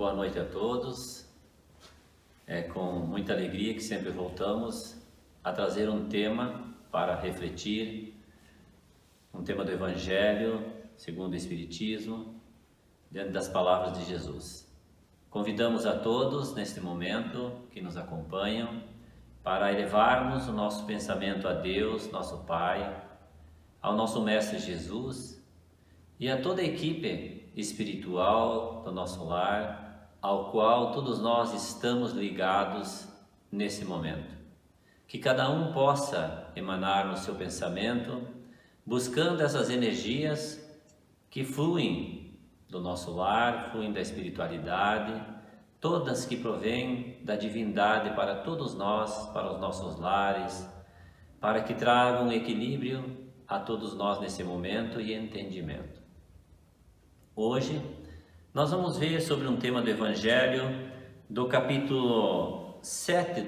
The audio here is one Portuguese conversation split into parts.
Boa noite a todos. É com muita alegria que sempre voltamos a trazer um tema para refletir, um tema do Evangelho segundo o Espiritismo, diante das palavras de Jesus. Convidamos a todos neste momento que nos acompanham para elevarmos o nosso pensamento a Deus, nosso Pai, ao nosso Mestre Jesus e a toda a equipe espiritual do nosso lar, ao qual todos nós estamos ligados nesse momento. Que cada um possa emanar no seu pensamento, buscando essas energias que fluem do nosso lar, fluem da espiritualidade, todas que provêm da divindade para todos nós, para os nossos lares, para que tragam equilíbrio a todos nós nesse momento e entendimento. Hoje nós vamos ver sobre um tema do Evangelho do capítulo 7,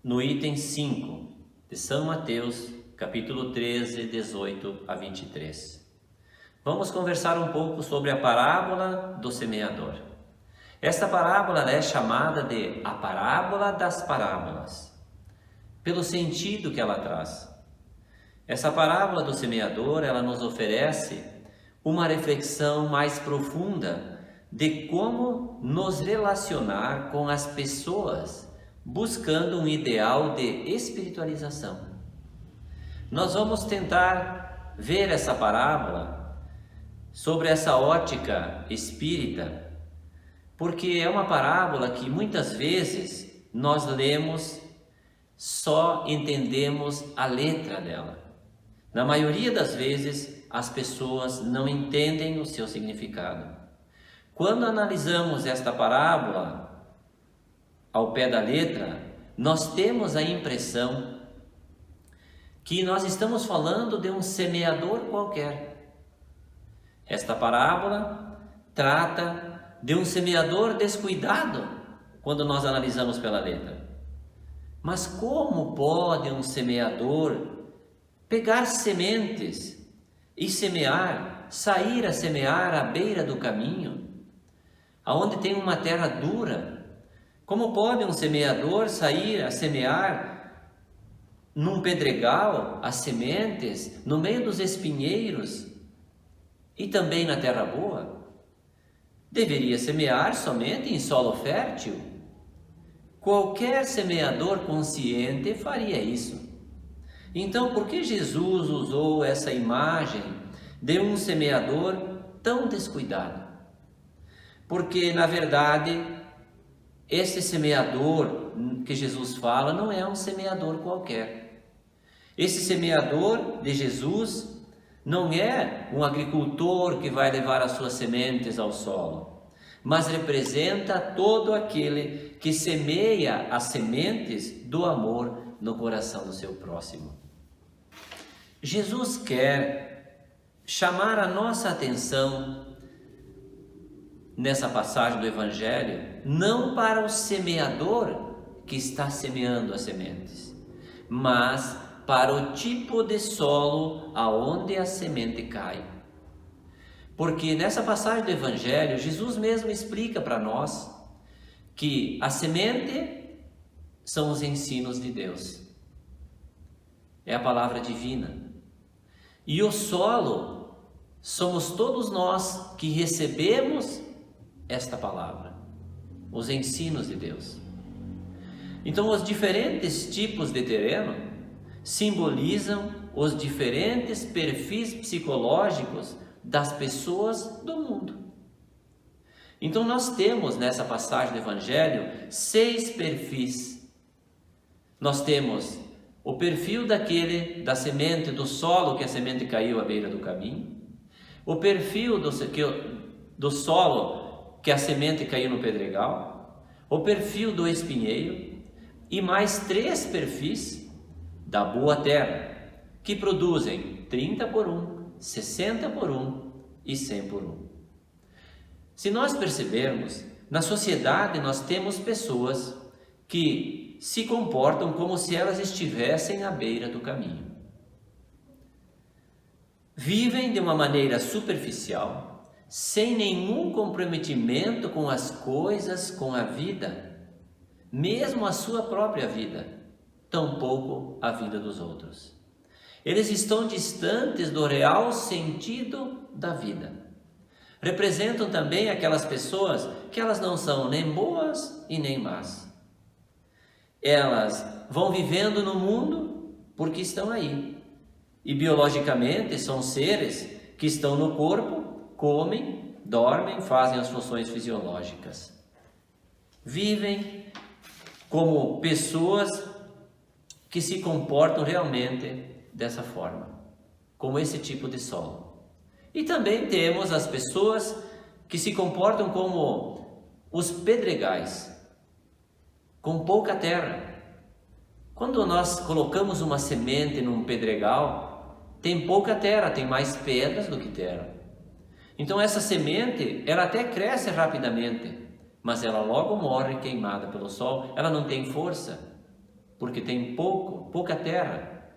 no item 5 de São Mateus, capítulo 13, 18 a 23. Vamos conversar um pouco sobre a parábola do semeador. Esta parábola é chamada de a parábola das parábolas, pelo sentido que ela traz. Essa parábola do semeador, ela nos oferece uma reflexão mais profunda de como nos relacionar com as pessoas, buscando um ideal de espiritualização. Nós vamos tentar ver essa parábola sobre essa ótica espírita, porque é uma parábola que muitas vezes nós lemos, só entendemos a letra dela. Na maioria das vezes, as pessoas não entendem o seu significado. Quando analisamos esta parábola ao pé da letra, nós temos a impressão que nós estamos falando de um semeador qualquer. Esta parábola trata de um semeador descuidado, quando nós analisamos pela letra. Mas como pode um semeador pegar sementes e semear, sair a semear à beira do caminho, aonde tem uma terra dura? Como pode um semeador sair a semear num pedregal as sementes, no meio dos espinheiros e também na terra boa? Deveria semear somente em solo fértil. Qualquer semeador consciente faria isso. Então, por que Jesus usou essa imagem de um semeador tão descuidado? Porque, na verdade, esse semeador que Jesus fala não é um semeador qualquer. Esse semeador de Jesus não é um agricultor que vai levar as suas sementes ao solo, mas representa todo aquele que semeia as sementes do amor no coração do seu próximo. Jesus quer chamar a nossa atenção nessa passagem do Evangelho, não para o semeador que está semeando as sementes, mas para o tipo de solo aonde a semente cai. Porque nessa passagem do Evangelho, Jesus mesmo explica para nós que a semente são os ensinos de Deus, é a palavra divina. E o solo somos todos nós que recebemos esta palavra, os ensinos de Deus. Então, os diferentes tipos de terreno simbolizam os diferentes perfis psicológicos das pessoas do mundo. Então, nós temos nessa passagem do Evangelho 6 perfis. Nós temos o perfil da semente, do solo que a semente caiu à beira do caminho. O perfil do solo que a semente caiu no pedregal. O perfil do espinheiro. E mais 3 perfis da boa terra, que produzem 30 por 1, 60 por 1 e 100 por 1. Se nós percebermos, na sociedade nós temos pessoas que se comportam como se elas estivessem à beira do caminho. Vivem de uma maneira superficial, sem nenhum comprometimento com as coisas, com a vida, mesmo a sua própria vida, tampouco a vida dos outros. Eles estão distantes do real sentido da vida. Representam também aquelas pessoas que elas não são nem boas e nem más. Elas vão vivendo no mundo porque estão aí. E biologicamente são seres que estão no corpo, comem, dormem, fazem as funções fisiológicas. Vivem como pessoas que se comportam realmente dessa forma, como esse tipo de solo. E também temos as pessoas que se comportam como os pedregais, com pouca terra. Quando nós colocamos uma semente num pedregal, tem pouca terra, tem mais pedras do que terra. Então essa semente, ela até cresce rapidamente, mas ela logo morre queimada pelo sol, ela não tem força, porque tem pouca terra.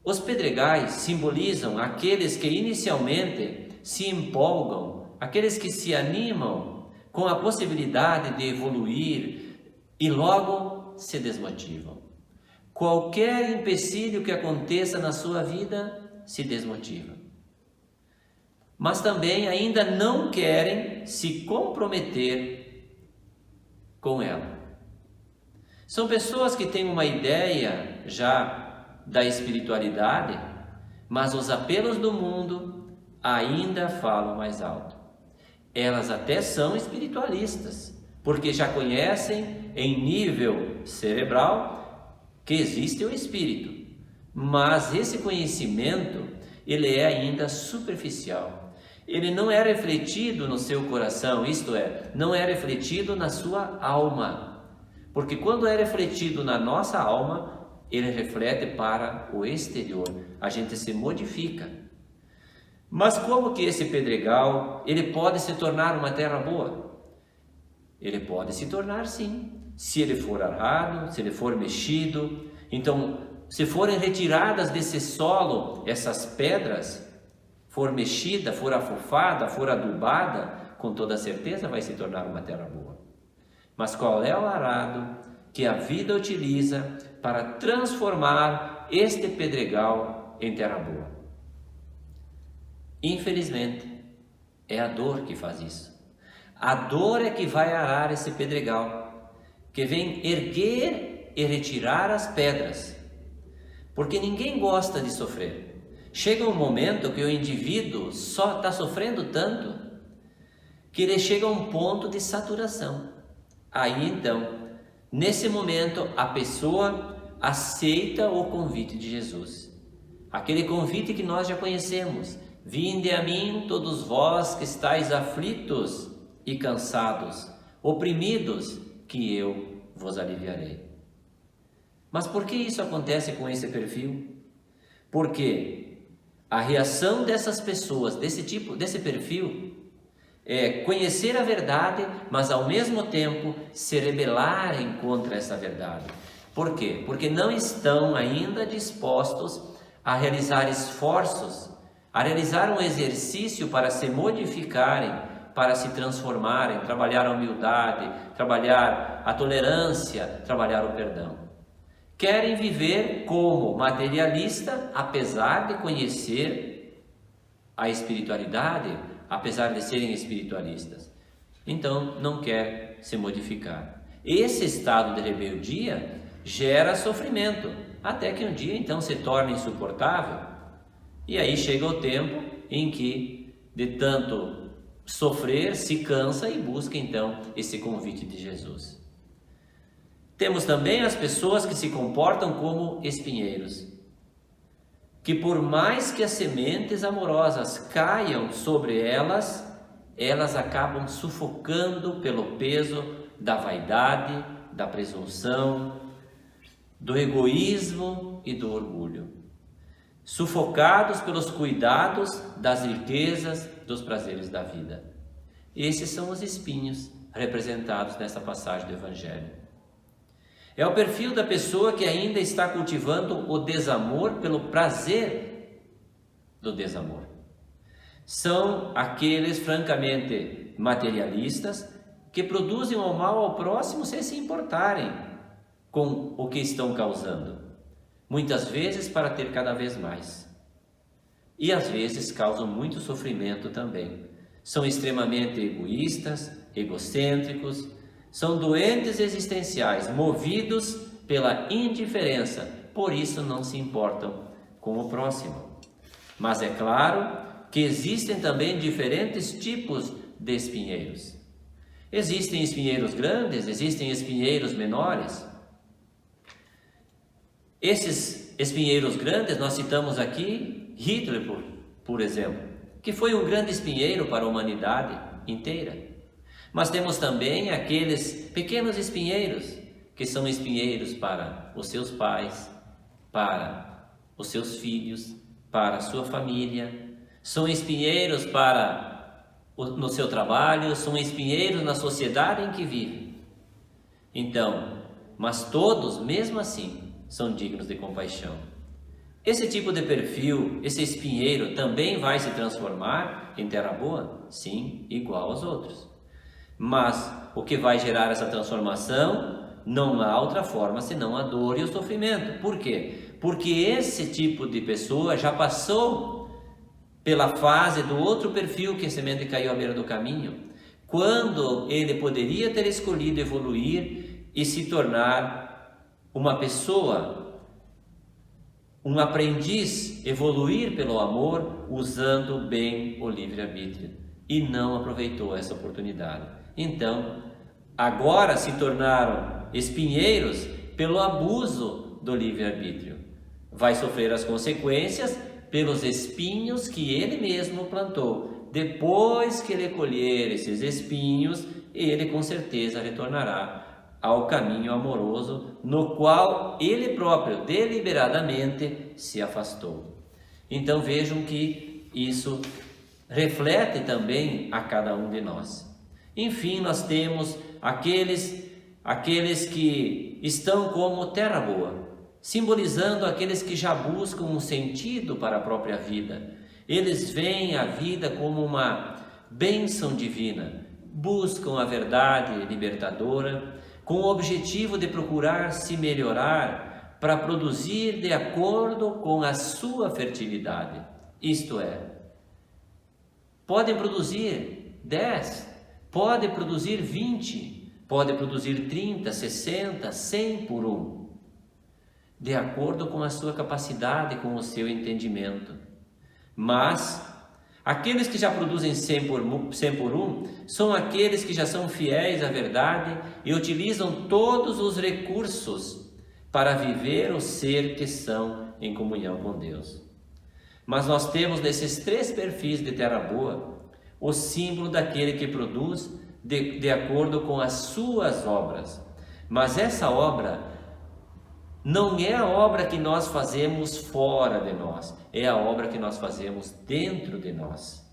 Os pedregais simbolizam aqueles que inicialmente se empolgam, aqueles que se animam com a possibilidade de evoluir e logo se desmotivam. Qualquer empecilho que aconteça na sua vida se desmotiva. Mas também ainda não querem se comprometer com ela. São pessoas que têm uma ideia já da espiritualidade, mas os apelos do mundo ainda falam mais alto. Elas até são espiritualistas, porque já conhecem em nível cerebral que existe o espírito, mas esse conhecimento ele é ainda superficial. Ele não é refletido no seu coração, isto é, não é refletido na sua alma. Porque quando é refletido na nossa alma, ele reflete para o exterior, a gente se modifica. Mas como que esse pedregal, ele pode se tornar uma terra boa? Ele pode se tornar sim, se ele for arado, se ele for mexido. Então, se forem retiradas desse solo essas pedras, for mexida, for afofada, for adubada, com toda certeza vai se tornar uma terra boa. Mas qual é o arado que a vida utiliza para transformar este pedregal em terra boa? Infelizmente, é a dor que faz isso. A dor é que vai arar esse pedregal, que vem erguer e retirar as pedras, porque ninguém gosta de sofrer. Chega um momento que o indivíduo só está sofrendo tanto que ele chega a um ponto de saturação. Aí então, nesse momento, a pessoa aceita o convite de Jesus. Aquele convite que nós já conhecemos. Vinde a mim, todos vós que estáis aflitos e cansados, oprimidos, que eu vos aliviarei. Mas por que isso acontece com esse perfil? Porque a reação dessas pessoas, desse perfil, é conhecer a verdade, mas ao mesmo tempo se rebelarem contra essa verdade. Por quê? Porque não estão ainda dispostos a realizar esforços, a realizar um exercício para se modificarem, para se transformarem, trabalhar a humildade, trabalhar a tolerância, trabalhar o perdão. Querem viver como materialista, apesar de conhecer a espiritualidade, apesar de serem espiritualistas. Então, não quer se modificar. Esse estado de rebeldia gera sofrimento, até que um dia então se torna insuportável. E aí chega o tempo em que, de tanto sofrer, se cansa e busca então esse convite de Jesus. Temos também as pessoas que se comportam como espinheiros, que por mais que as sementes amorosas caiam sobre elas, elas acabam sufocando pelo peso da vaidade, da presunção, do egoísmo e do orgulho. Sufocados pelos cuidados das riquezas, dos prazeres da vida. Esses são os espinhos representados nessa passagem do Evangelho. É o perfil da pessoa que ainda está cultivando o desamor pelo prazer do desamor. são aqueles francamente materialistas que produzem o mal ao próximo sem se importarem com o que estão causando, muitas vezes para ter cada vez mais. E às vezes causam muito sofrimento também. São extremamente egoístas, egocêntricos, são doentes existenciais, movidos pela indiferença, por isso não se importam com o próximo. Mas é claro que existem também diferentes tipos de espinheiros. Existem espinheiros grandes, existem espinheiros menores. Esses espinheiros grandes, nós citamos aqui Hitler, por exemplo, que foi um grande espinheiro para a humanidade inteira. Mas temos também aqueles pequenos espinheiros, que são espinheiros para os seus pais, para os seus filhos, para a sua família. São espinheiros no seu trabalho, são espinheiros na sociedade em que vive. Então, mas todos, mesmo assim, são dignos de compaixão. Esse tipo de perfil, esse espinheiro, também vai se transformar em terra boa? Sim, igual aos outros. Mas o que vai gerar essa transformação, não há outra forma senão a dor e o sofrimento. Por quê? Porque esse tipo de pessoa já passou pela fase do outro perfil que a semente caiu à beira do caminho, quando ele poderia ter escolhido evoluir e se tornar uma pessoa, um aprendiz, evoluir pelo amor, usando bem o livre-arbítrio, e não aproveitou essa oportunidade. Então, agora se tornaram espinheiros pelo abuso do livre-arbítrio. Vai sofrer as consequências pelos espinhos que ele mesmo plantou. Depois que ele colher esses espinhos, ele com certeza retornará ao caminho amoroso no qual ele próprio deliberadamente se afastou. Então vejam que isso reflete também a cada um de nós. Enfim, nós temos aqueles que estão como terra boa, simbolizando aqueles que já buscam um sentido para a própria vida. Eles veem a vida como uma bênção divina, buscam a verdade libertadora, com o objetivo de procurar se melhorar para produzir de acordo com a sua fertilidade. Isto é, podem produzir 10, podem produzir 20, podem produzir 30, 60, 100 por um, de acordo com a sua capacidade, com o seu entendimento. Mas aqueles que já produzem 100 por um são aqueles que já são fiéis à verdade e utilizam todos os recursos para viver o ser que são em comunhão com Deus. Mas nós temos nesses 3 perfis de terra boa o símbolo daquele que produz de acordo com as suas obras. Mas essa obra não é a obra que nós fazemos fora de nós, é a obra que nós fazemos dentro de nós.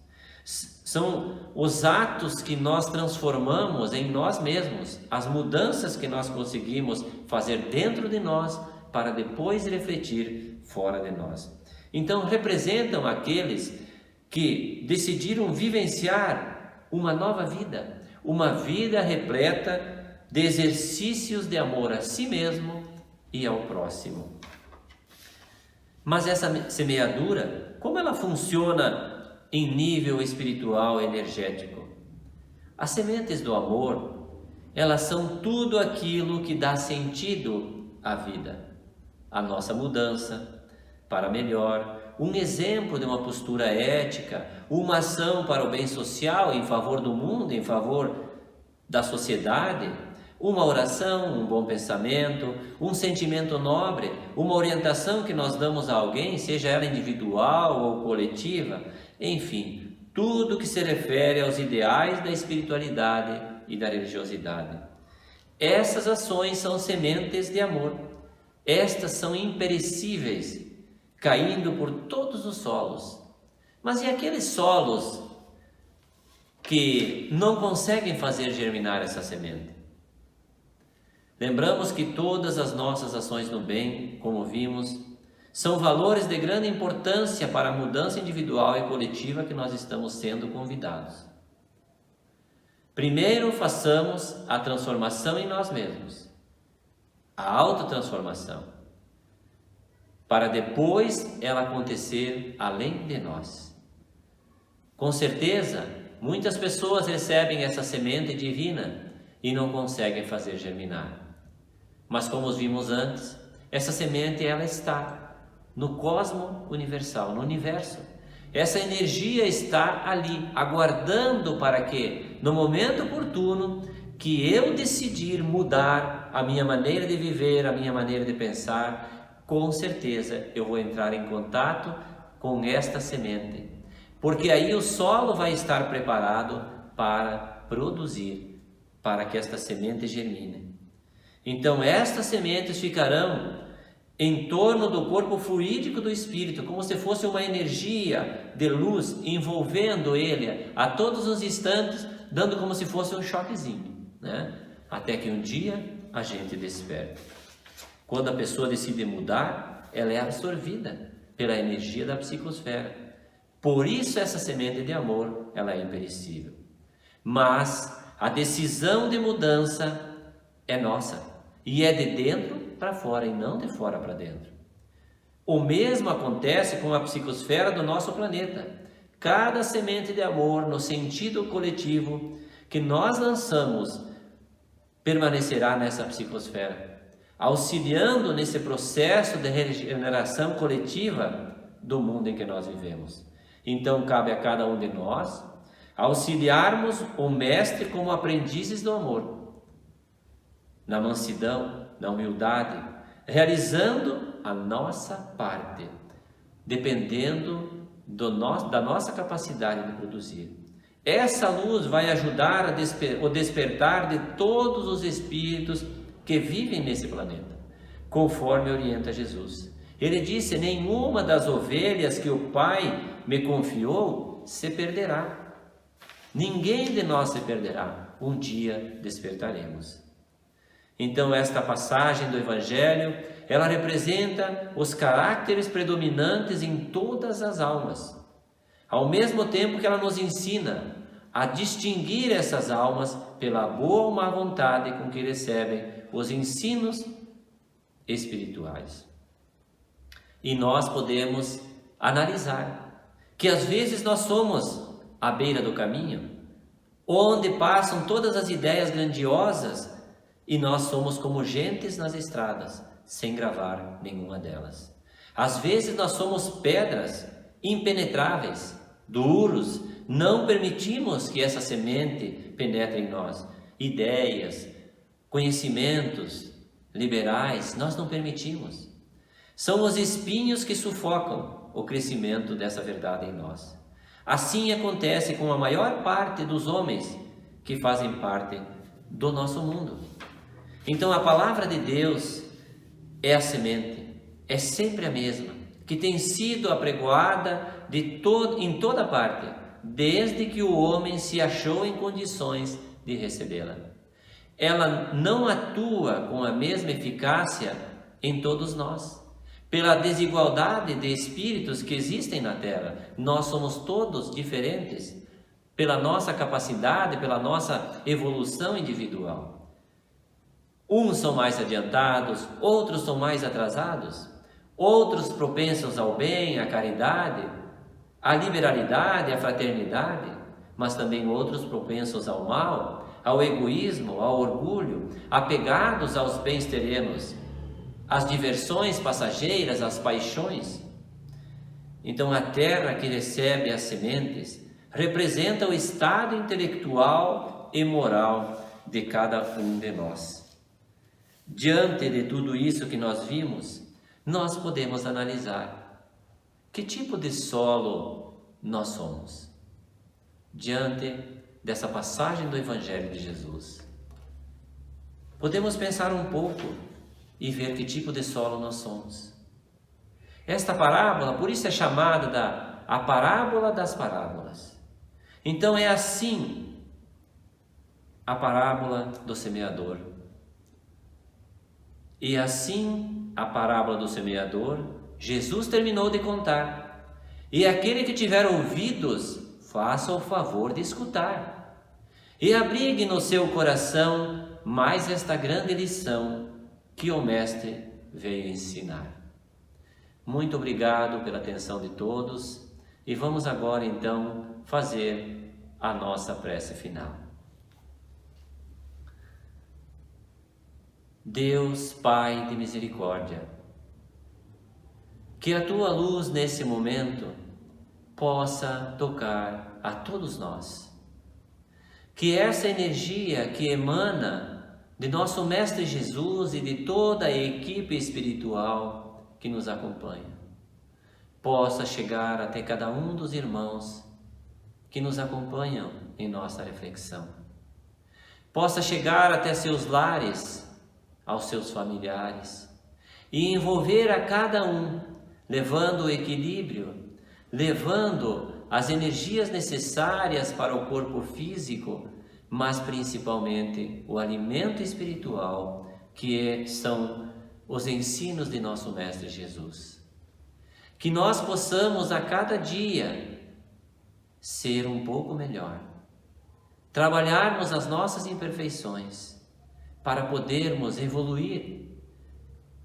São os atos que nós transformamos em nós mesmos, as mudanças que nós conseguimos fazer dentro de nós para depois refletir fora de nós. Então representam aqueles que decidiram vivenciar uma nova vida, uma vida repleta de exercícios de amor a si mesmo e ao próximo. Mas essa semeadura, como ela funciona em nível espiritual energético? As sementes do amor, elas são tudo aquilo que dá sentido à vida, a nossa mudança para melhor, um exemplo de uma postura ética, uma ação para o bem social em favor do mundo, em favor da sociedade, uma oração, um bom pensamento, um sentimento nobre, uma orientação que nós damos a alguém, seja ela individual ou coletiva, enfim, tudo que se refere aos ideais da espiritualidade e da religiosidade. Essas ações são sementes de amor. Estas são imperecíveis, caindo por todos os solos. Mas e aqueles solos que não conseguem fazer germinar essa semente? Lembramos que todas as nossas ações no bem, como vimos, São valores de grande importância para a mudança individual e coletiva que nós estamos sendo convidados. Primeiro, façamos a transformação em nós mesmos, a autotransformação, para depois ela acontecer além de nós. Com certeza, muitas pessoas recebem essa semente divina e não conseguem fazer germinar. Mas como vimos antes, essa semente ela está no cosmo universal, no universo. Essa energia está ali, aguardando para que, no momento oportuno, que eu decidir mudar a minha maneira de viver, a minha maneira de pensar, com certeza eu vou entrar em contato com esta semente. Porque aí o solo vai estar preparado para produzir, para que esta semente germine. Então estas sementes ficarão em torno do corpo fluídico do Espírito, como se fosse uma energia de luz envolvendo ele a todos os instantes, dando como se fosse um choquezinho, né? Até que um dia a gente desperta. Quando a pessoa decide mudar, ela é absorvida pela energia da psicosfera. Por isso essa semente de amor, ela é imperecível. Mas a decisão de mudança é nossa, e é de dentro para fora e não de fora para dentro. O mesmo acontece com a psicosfera do nosso planeta. Cada semente de amor no sentido coletivo que nós lançamos permanecerá nessa psicosfera, auxiliando nesse processo de regeneração coletiva do mundo em que nós vivemos. Então cabe a cada um de nós auxiliarmos o Mestre como aprendizes do amor, na mansidão, na humildade, realizando a nossa parte, dependendo da nossa capacidade de produzir. Essa luz vai ajudar o despertar de todos os espíritos que vivem nesse planeta, conforme orienta Jesus. Ele disse: nenhuma das ovelhas que o Pai me confiou se perderá. Ninguém de nós se perderá. Um dia despertaremos. Então esta passagem do Evangelho, ela representa os caracteres predominantes em todas as almas, ao mesmo tempo que ela nos ensina a distinguir essas almas pela boa ou má vontade com que recebem os ensinos espirituais. E nós podemos analisar que às vezes nós somos à beira do caminho, onde passam todas as ideias grandiosas, e nós somos como gentes nas estradas, sem gravar nenhuma delas. Às vezes nós somos pedras impenetráveis, duros, não permitimos que essa semente penetre em nós. Ideias, conhecimentos liberais, nós não permitimos. São os espinhos que sufocam o crescimento dessa verdade em nós. Assim acontece com a maior parte dos homens que fazem parte do nosso mundo. Então a palavra de Deus é a semente, é sempre a mesma, que tem sido apregoada em toda parte, desde que o homem se achou em condições de recebê-la. Ela não atua com a mesma eficácia em todos nós, pela desigualdade de espíritos que existem na Terra. Nós somos todos diferentes, pela nossa capacidade, pela nossa evolução individual. Uns são mais adiantados, outros são mais atrasados, outros propensos ao bem, à caridade, à liberalidade, à fraternidade, mas também outros propensos ao mal, ao egoísmo, ao orgulho, apegados aos bens terrenos, às diversões passageiras, às paixões. Então a terra que recebe as sementes representa o estado intelectual e moral de cada um de nós. Diante de tudo isso que nós vimos, nós podemos analisar que tipo de solo nós somos diante dessa passagem do Evangelho de Jesus. Podemos pensar um pouco e ver que tipo de solo nós somos. Esta parábola, por isso é chamada a parábola das parábolas. Então é assim a parábola do semeador. E assim a parábola do semeador Jesus terminou de contar. E aquele que tiver ouvidos, faça o favor de escutar. E abrigue no seu coração mais esta grande lição que o Mestre veio ensinar. Muito obrigado pela atenção de todos e vamos agora então fazer a nossa prece final. Deus Pai de misericórdia, que a Tua luz nesse momento possa tocar a todos nós. Que essa energia que emana de nosso Mestre Jesus e de toda a equipe espiritual que nos acompanha, possa chegar até cada um dos irmãos que nos acompanham em nossa reflexão. Possa chegar até seus lares, aos seus familiares, e envolver a cada um, levando o equilíbrio, levando as energias necessárias para o corpo físico, mas principalmente o alimento espiritual, que são os ensinos de nosso Mestre Jesus. Que nós possamos a cada dia ser um pouco melhor, trabalharmos as nossas imperfeições, para podermos evoluir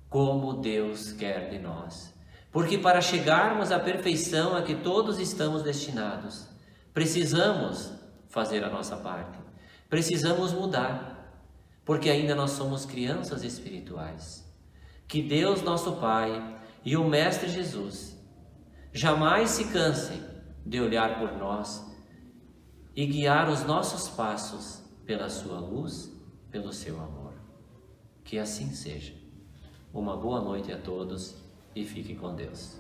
como Deus quer de nós. Porque para chegarmos à perfeição a que todos estamos destinados, precisamos fazer a nossa parte, precisamos mudar, porque ainda nós somos crianças espirituais. Que Deus nosso Pai e o Mestre Jesus jamais se cansem de olhar por nós e guiar os nossos passos pela sua luz, pelo seu amor. Que assim seja. Uma boa noite a todos e fiquem com Deus.